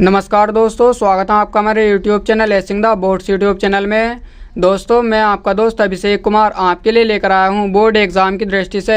नमस्कार दोस्तों, स्वागत है आपका हमारे YouTube channel acing the boards YouTube channel में। दोस्तों, मैं आपका दोस्त अभिषेक कुमार आपके लिए लेकर आया हूं बोर्ड एग्ज़ाम की दृष्टि से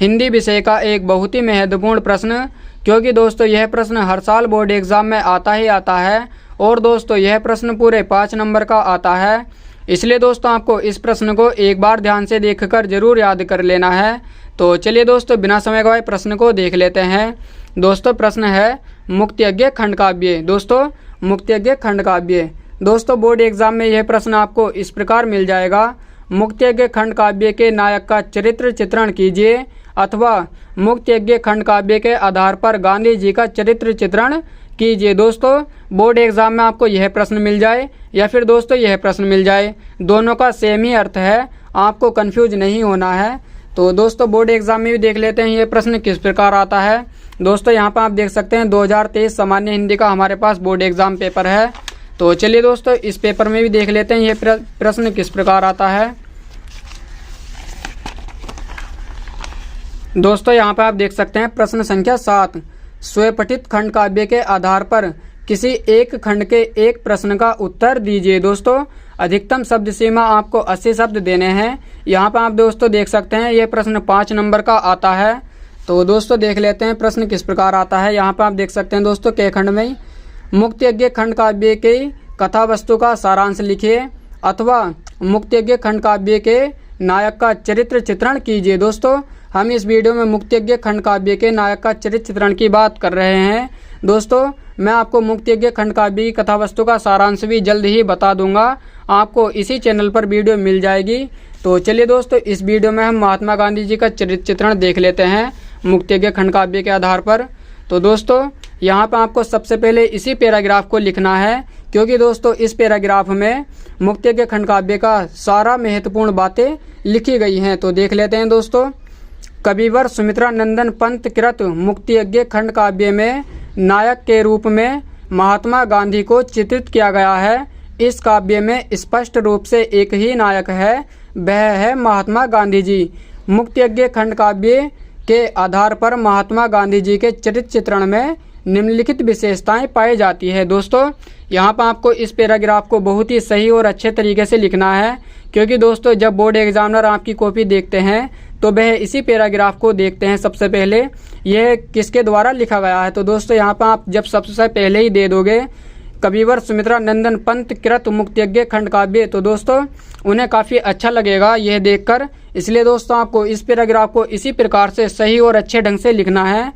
हिंदी विषय का एक बहुत ही महत्वपूर्ण प्रश्न, क्योंकि दोस्तों यह प्रश्न हर साल बोर्ड एग्ज़ाम में आता ही आता है और दोस्तों यह प्रश्न पूरे 5 नंबर का आता है। इसलिए दोस्तों आपको इस प्रश्न को एक बार ध्यान से देखकर जरूर याद कर लेना है। तो चलिए दोस्तों बिना समय गवाए प्रश्न को देख लेते हैं। दोस्तों प्रश्न है मुक्तयज्ञ खंड काव्य। दोस्तों मुक्तयज्ञ खंड काव्य। दोस्तों बोर्ड एग्जाम में यह प्रश्न आपको इस प्रकार मिल जाएगा, मुक्तयज्ञ खंड काव्य के नायक का चरित्र चित्रण कीजिए, अथवा मुक्तयज्ञ खंड काव्य के आधार पर गांधी जी का चरित्र चित्रण कीजिए। दोस्तों बोर्ड एग्जाम में आपको यह प्रश्न मिल जाए या फिर दोस्तों यह प्रश्न मिल जाए, दोनों का सेम ही अर्थ है, आपको कंफ्यूज नहीं होना है। तो दोस्तों बोर्ड एग्जाम में भी देख लेते हैं ये प्रश्न किस प्रकार आता है। दोस्तों यहाँ पर आप देख सकते हैं 2023 सामान्य हिंदी का हमारे पास बोर्ड एग्जाम पेपर है। तो चलिए दोस्तों इस पेपर में भी देख लेते हैं ये प्रश्न किस प्रकार आता है। दोस्तों यहाँ पर आप देख सकते हैं प्रश्न संख्या 7, स्वपठित खंड काव्य के आधार पर किसी एक खंड के एक प्रश्न का उत्तर दीजिए। दोस्तों अधिकतम शब्द सीमा आपको 80 शब्द देने हैं। यहाँ पर आप दोस्तों देख सकते हैं ये प्रश्न 5 नंबर का आता है। तो दोस्तों देख लेते हैं प्रश्न किस प्रकार आता है। यहाँ पर आप देख सकते हैं दोस्तों के खंड में मुक्तयज्ञ खंड काव्य की कथा वस्तु का सारांश लिखिए, अथवा मुक्तयज्ञ खंड काव्य के नायक का चरित्र चित्रण कीजिए। दोस्तों हम इस वीडियो में मुक्तयज्ञ खंड काव्य के नायक का चरित्र चित्रण की बात कर रहे हैं। दोस्तों मैं आपको मुक्तयज्ञ खंड काव्य की कथा वस्तु का सारांश भी जल्द ही बता दूंगा, आपको इसी चैनल पर वीडियो मिल जाएगी। तो चलिए दोस्तों इस वीडियो में हम महात्मा गांधी जी का चरित्र चित्रण देख लेते हैं मुक्तयज्ञ खंड काव्य के आधार पर। तो दोस्तों यहाँ पर आपको सबसे पहले इसी पैराग्राफ को लिखना है, क्योंकि दोस्तों इस पैराग्राफ में मुक्तयज्ञ खंड काव्य का सारा महत्वपूर्ण बातें लिखी गई हैं। तो देख लेते हैं दोस्तों। कविवर सुमित्रा नंदन पंत कृत मुक्तयज्ञ खंड काव्य में नायक के रूप में महात्मा गांधी को चित्रित किया गया है। इस काव्य में स्पष्ट रूप से एक ही नायक है, वह है महात्मा गांधी जी। मुक्तयज्ञ खंड काव्य के आधार पर महात्मा गांधी जी के चरित्र चित्रण में निम्नलिखित विशेषताएं पाई जाती है। दोस्तों यहाँ पर आपको इस पैराग्राफ को बहुत ही सही और अच्छे तरीके से लिखना है, क्योंकि दोस्तों जब बोर्ड एग्जामिनर आपकी कॉपी देखते हैं तो वह इसी पैराग्राफ को देखते हैं सबसे पहले, यह किसके द्वारा लिखा गया है। तो दोस्तों यहाँ पर आप जब सबसे पहले ही दे दोगे कविवर सुमित्रा नंदन पंत कृत मुक्तयज्ञ खंड काव्य, तो दोस्तों उन्हें काफ़ी अच्छा लगेगा यह देखकर। इसलिए दोस्तों आपको इस पैराग्राफ को इसी प्रकार से सही और अच्छे ढंग से लिखना है,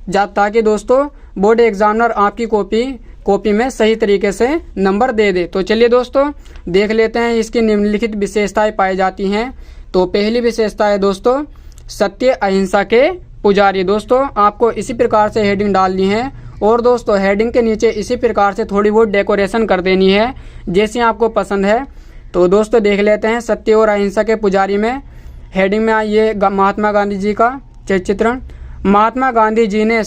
ताकि दोस्तों बोर्ड एग्जामिनर आपकी कॉपी में सही तरीके से नंबर दे दे। तो चलिए दोस्तों देख लेते हैं इसकी निम्नलिखित विशेषताएं पाई जाती हैं। तो पहली विशेषता है दोस्तों सत्य अहिंसा के पुजारी। दोस्तों आपको इसी प्रकार से हेडिंग डालनी है, और दोस्तों हेडिंग के नीचे इसी प्रकार से थोड़ी बहुत डेकोरेशन कर देनी है जैसी आपको पसंद है। तो दोस्तों देख लेते हैं सत्य और अहिंसा के पुजारी में हेडिंग में ये महात्मा गांधी जी का चित्रण। महात्मा गांधी जी ने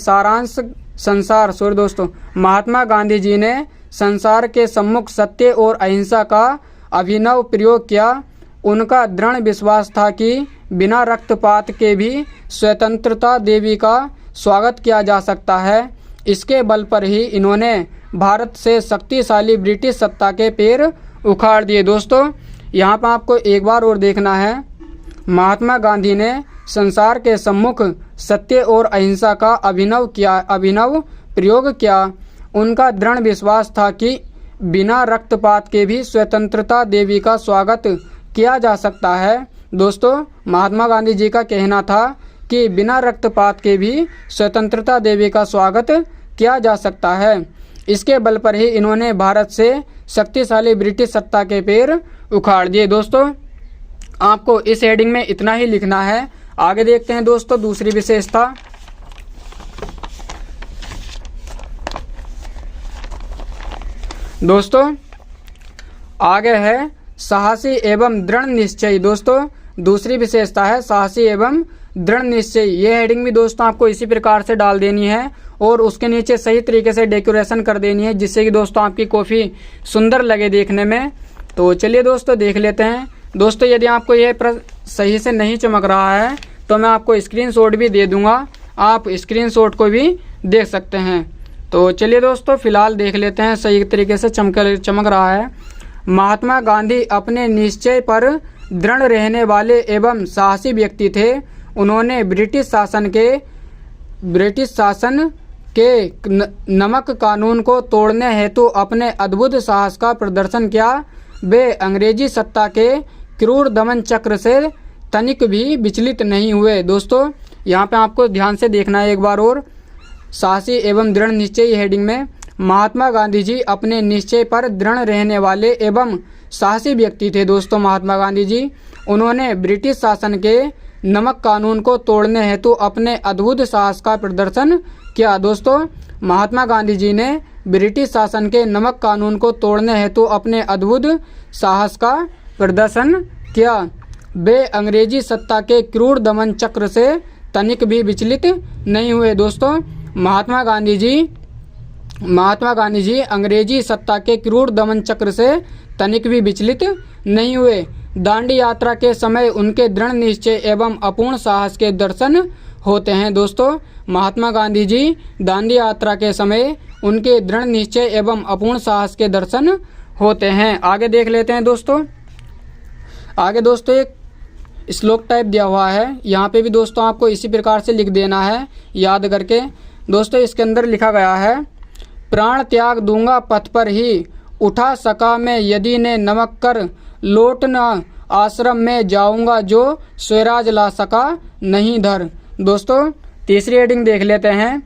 महात्मा गांधी जी ने संसार के सम्मुख सत्य और अहिंसा का अभिनव प्रयोग किया। उनका दृढ़ विश्वास था कि बिना रक्तपात के भी स्वतंत्रता देवी का स्वागत किया जा सकता है। इसके बल पर ही इन्होंने भारत से शक्तिशाली ब्रिटिश सत्ता के पैर उखाड़ दिए। दोस्तों यहाँ पर आपको एक बार और देखना है, महात्मा गांधी ने संसार के सम्मुख सत्य और अहिंसा का अभिनव प्रयोग किया। उनका दृढ़ विश्वास था कि बिना रक्तपात के भी स्वतंत्रता देवी का स्वागत किया जा सकता है। दोस्तों महात्मा गांधी जी का कहना था कि बिना रक्तपात के भी स्वतंत्रता देवी का स्वागत किया जा सकता है। इसके बल पर ही इन्होंने भारत से शक्तिशाली ब्रिटिश सत्ता के पैर उखाड़ दिए। दोस्तों आपको इस हेडिंग में इतना ही लिखना है। आगे देखते हैं दोस्तों दूसरी विशेषता। दोस्तों आगे है साहसी एवं दृढ़ निश्चय। दोस्तों दूसरी विशेषता है साहसी एवं दृढ़ निश्चय। ये हेडिंग भी दोस्तों आपको इसी प्रकार से डाल देनी है और उसके नीचे सही तरीके से डेकोरेशन कर देनी है, जिससे कि दोस्तों आपकी कॉपी सुंदर लगे देखने में। तो चलिए दोस्तों देख लेते हैं। दोस्तों यदि आपको यह सही से नहीं चमक रहा है तो मैं आपको स्क्रीनशॉट भी दे दूंगा, आप स्क्रीनशॉट को भी देख सकते हैं। तो चलिए दोस्तों फिलहाल देख लेते हैं, सही तरीके से चमक रहा है। महात्मा गांधी अपने निश्चय पर दृढ़ रहने वाले एवं साहसी व्यक्ति थे। उन्होंने ब्रिटिश शासन के नमक कानून को तोड़ने हेतु अपने अद्भुत साहस का प्रदर्शन किया। वे अंग्रेजी सत्ता के क्रूर दमन चक्र से तनिक भी विचलित नहीं हुए। दोस्तों यहाँ पे आपको ध्यान से देखना है एक बार और, साहसी एवं दृढ़ निश्चयी हेडिंग में महात्मा गांधी जी अपने निश्चय पर दृढ़ रहने वाले एवं साहसी व्यक्ति थे। दोस्तों महात्मा गांधी जी, उन्होंने ब्रिटिश शासन के नमक कानून को तोड़ने हेतु अपने अद्भुत साहस का प्रदर्शन किया। दोस्तों महात्मा गांधी जी ने ब्रिटिश शासन के नमक कानून को तोड़ने हेतु अपने अद्भुत साहस का प्रदर्शन किया। वे अंग्रेजी सत्ता के क्रूर दमन चक्र से तनिक भी विचलित नहीं हुए। दोस्तों महात्मा गांधी जी अंग्रेजी सत्ता के क्रूर दमन चक्र से तनिक भी विचलित नहीं हुए। दांडी यात्रा के समय उनके दृढ़ निश्चय एवं अपूर्ण साहस के दर्शन होते हैं। दोस्तों महात्मा गांधी जी दांडी यात्रा के समय उनके दृढ़ निश्चय एवं अपूर्ण साहस के दर्शन होते हैं। आगे देख लेते हैं दोस्तों। आगे दोस्तों एक श्लोक टाइप दिया हुआ है, यहाँ पे भी दोस्तों आपको इसी प्रकार से लिख देना है याद करके। दोस्तों इसके अंदर लिखा गया है, प्राण त्याग दूंगा पथ पर ही, उठा सका मैं यदि ने नमक कर, लौट न आश्रम में जाऊंगा जो स्वराज ला सका नहीं धर। दोस्तों तीसरी हेडिंग देख लेते हैं।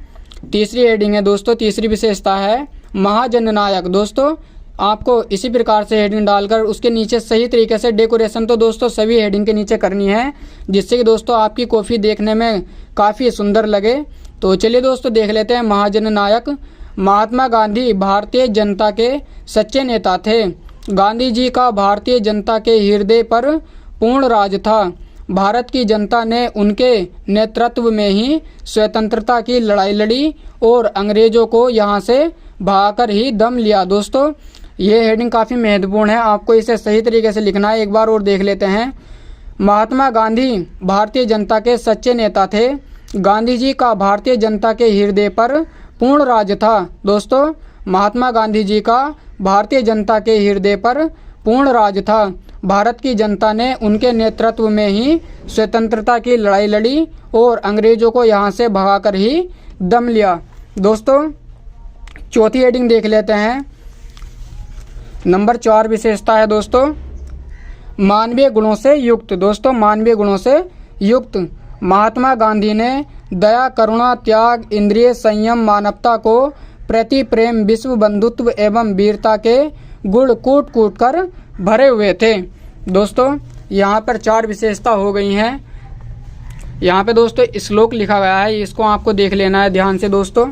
तीसरी हेडिंग है दोस्तों, तीसरी विशेषता है महाजननायक। दोस्तों आपको इसी प्रकार से हेडिंग डालकर उसके नीचे सही तरीके से डेकोरेशन तो दोस्तों सभी हेडिंग के नीचे करनी है, जिससे कि दोस्तों आपकी कॉपी देखने में काफ़ी सुंदर लगे। तो चलिए दोस्तों देख लेते हैं महाजननायक। महात्मा गांधी भारतीय जनता के सच्चे नेता थे। गांधी जी का भारतीय जनता के हृदय पर पूर्ण राज था। भारत की जनता ने उनके नेतृत्व में ही स्वतंत्रता की लड़ाई लड़ी और अंग्रेजों को यहाँ से भगाकर ही दम लिया। दोस्तों ये हेडिंग काफ़ी महत्वपूर्ण है, आपको इसे सही तरीके से लिखना है। एक बार और देख लेते हैं। महात्मा गांधी भारतीय जनता के सच्चे नेता थे। गांधी जी का भारतीय जनता के हृदय पर पूर्ण राज था। दोस्तों महात्मा गांधी जी का भारतीय जनता के हृदय पर पूर्ण राज था। भारत की जनता ने उनके नेतृत्व में ही स्वतंत्रता की लड़ाई लड़ी और अंग्रेजों को यहाँ से भगाकर ही दम लिया। दोस्तों चौथी हेडिंग देख लेते हैं। नंबर 4 विशेषता है दोस्तों मानवीय गुणों से युक्त। दोस्तों मानवीय गुणों से युक्त महात्मा गांधी ने दया, करुणा, त्याग, इंद्रिय संयम, मानवता को प्रति प्रेम, विश्व बंधुत्व एवं वीरता के गुण कूट कूट कर भरे हुए थे। दोस्तों यहाँ पर 4 विशेषता हो गई हैं। यहाँ पे दोस्तों श्लोक लिखा गया है, इसको आपको देख लेना है ध्यान से। दोस्तों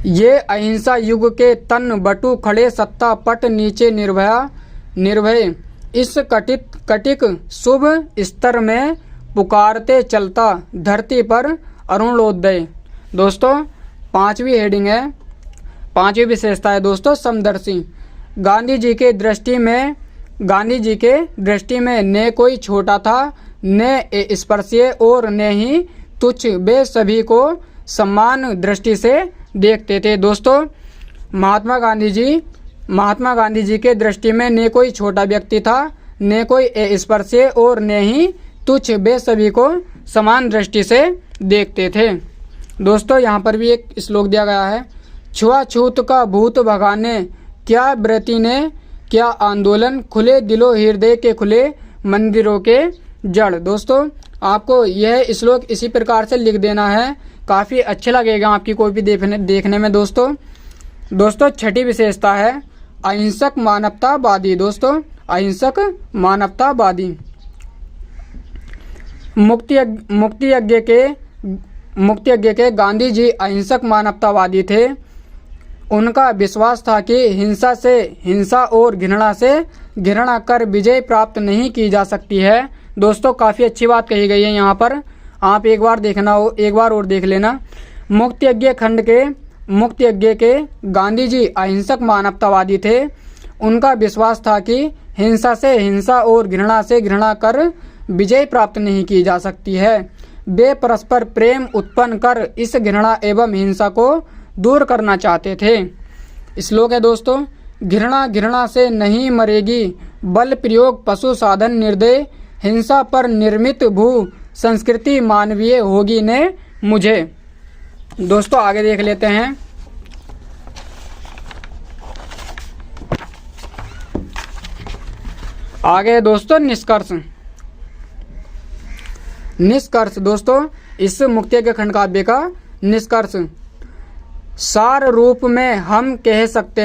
ये अहिंसा युग के तन बटु खड़े, सत्ता पट नीचे निर्भय इस कटिक शुभ स्तर में पुकारते चलता, धरती पर अरुणोदय। दोस्तों 5वीं हेडिंग है, 5वीं विशेषता है दोस्तों समदर्शी। गांधी जी के दृष्टि में न कोई छोटा था, न स्पर्शीय और न ही तुच्छ। वे सभी को समान दृष्टि से देखते थे। दोस्तों महात्मा गांधी जी के दृष्टि में न कोई छोटा व्यक्ति था, न कोई स्पर्शीय और न ही तुच्छ। वे सभी को समान दृष्टि से देखते थे। दोस्तों यहाँ पर भी एक श्लोक दिया गया है, छुआछूत का भूत भगाने क्या व्रति ने क्या आंदोलन, खुले दिलो हृदय के खुले मंदिरों के जड़। दोस्तों आपको यह श्लोक इसी प्रकार से लिख देना है, काफ़ी अच्छा लगेगा आपकी कॉपी देखने में। दोस्तों 6ठी विशेषता है अहिंसक मानवतावादी। दोस्तों अहिंसक मानवतावादी मुक्ति यज्ञ के गांधी जी अहिंसक मानवतावादी थे। उनका विश्वास था कि हिंसा और घृणा कर विजय प्राप्त नहीं की जा सकती है। दोस्तों काफ़ी अच्छी बात कही गई है यहाँ पर, आप एक बार और देख लेना। मुक्ति यज्ञ के गांधी जी अहिंसक मानवतावादी थे। उनका विश्वास था कि हिंसा और घृणा कर विजय प्राप्त नहीं की जा सकती है। वे परस्पर प्रेम उत्पन्न कर इस घृणा एवं हिंसा को दूर करना चाहते थे। श्लोक है दोस्तों, घृणा घृणा से नहीं मरेगी, बल प्रयोग पशु साधन निर्दय, हिंसा पर निर्मित भू संस्कृति मानवीय होगी ने मुझे। दोस्तों आगे देख लेते हैं। आगे दोस्तों निष्कर्ष। निष्कर्ष दोस्तों, इस मुक्तयज्ञ खंड काव्य का निष्कर्ष सार रूप में हम कह सकते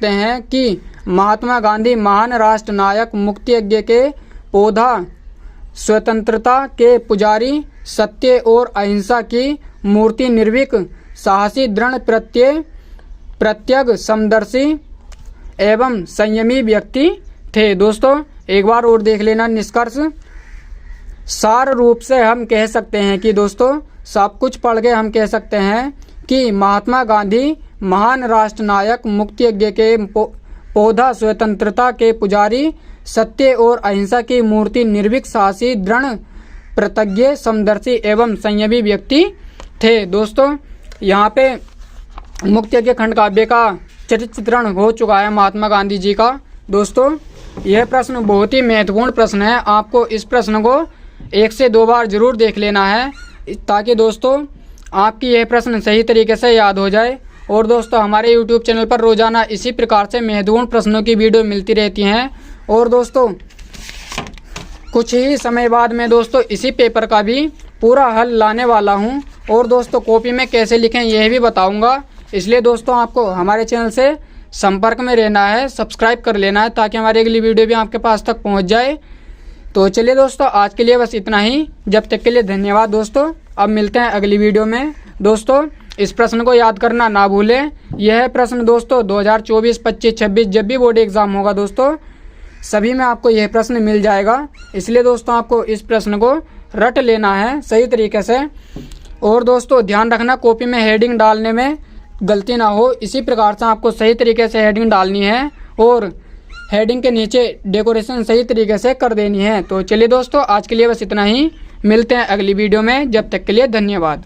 हैं कि महात्मा गांधी महान राष्ट्र नायक, मुक्तयज्ञ के पौधा, स्वतंत्रता के पुजारी, सत्य और अहिंसा की मूर्ति, निर्भीक, साहसी, दृढ़ प्रत्यग, समदर्शी एवं संयमी व्यक्ति थे। दोस्तों एक बार और देख लेना निष्कर्ष। सार रूप से हम कह सकते हैं कि दोस्तों सब कुछ पढ़ के हम कह सकते हैं कि महात्मा गांधी महान राष्ट्र नायक, मुक्तयज्ञ के पौधा, स्वतंत्रता के पुजारी, सत्य और अहिंसा की मूर्ति, निर्भीक, साहसी, दृढ़ प्रतिज्ञ, समदर्शी एवं संयमी व्यक्ति थे। दोस्तों यहाँ पे मुक्तयज्ञ खंड काव्य का चित्रण हो चुका है महात्मा गांधी जी का। दोस्तों यह प्रश्न बहुत ही महत्वपूर्ण प्रश्न है, आपको इस प्रश्न को 1 से 2 बार जरूर देख लेना है ताकि दोस्तों आपकी यह प्रश्न सही तरीके से याद हो जाए। और दोस्तों हमारे YouTube चैनल पर रोजाना इसी प्रकार से महत्वपूर्ण प्रश्नों की वीडियो मिलती रहती हैं। और दोस्तों कुछ ही समय बाद मैं दोस्तों इसी पेपर का भी पूरा हल लाने वाला हूं। और दोस्तों कॉपी में कैसे लिखें यह भी बताऊंगा, इसलिए दोस्तों आपको हमारे चैनल से संपर्क में रहना है, सब्सक्राइब कर लेना है ताकि हमारी अगली वीडियो भी आपके पास तक पहुंच जाए। तो चलिए दोस्तों आज के लिए बस इतना ही, जब तक के लिए धन्यवाद दोस्तों। अब मिलते हैं अगली वीडियो में। दोस्तों इस प्रश्न को याद करना ना भूलें, यह प्रश्न दोस्तों 2024, 25, 26 जब भी बोर्ड एग्जाम होगा दोस्तों सभी में आपको यह प्रश्न मिल जाएगा, इसलिए दोस्तों आपको इस प्रश्न को रट लेना है सही तरीके से। और दोस्तों ध्यान रखना कॉपी में हेडिंग डालने में गलती ना हो, इसी प्रकार से आपको सही तरीके से हेडिंग डालनी है और हेडिंग के नीचे डेकोरेशन सही तरीके से कर देनी है। तो चलिए दोस्तों आज के लिए बस इतना ही, मिलते हैं अगली वीडियो में, जब तक के लिए धन्यवाद।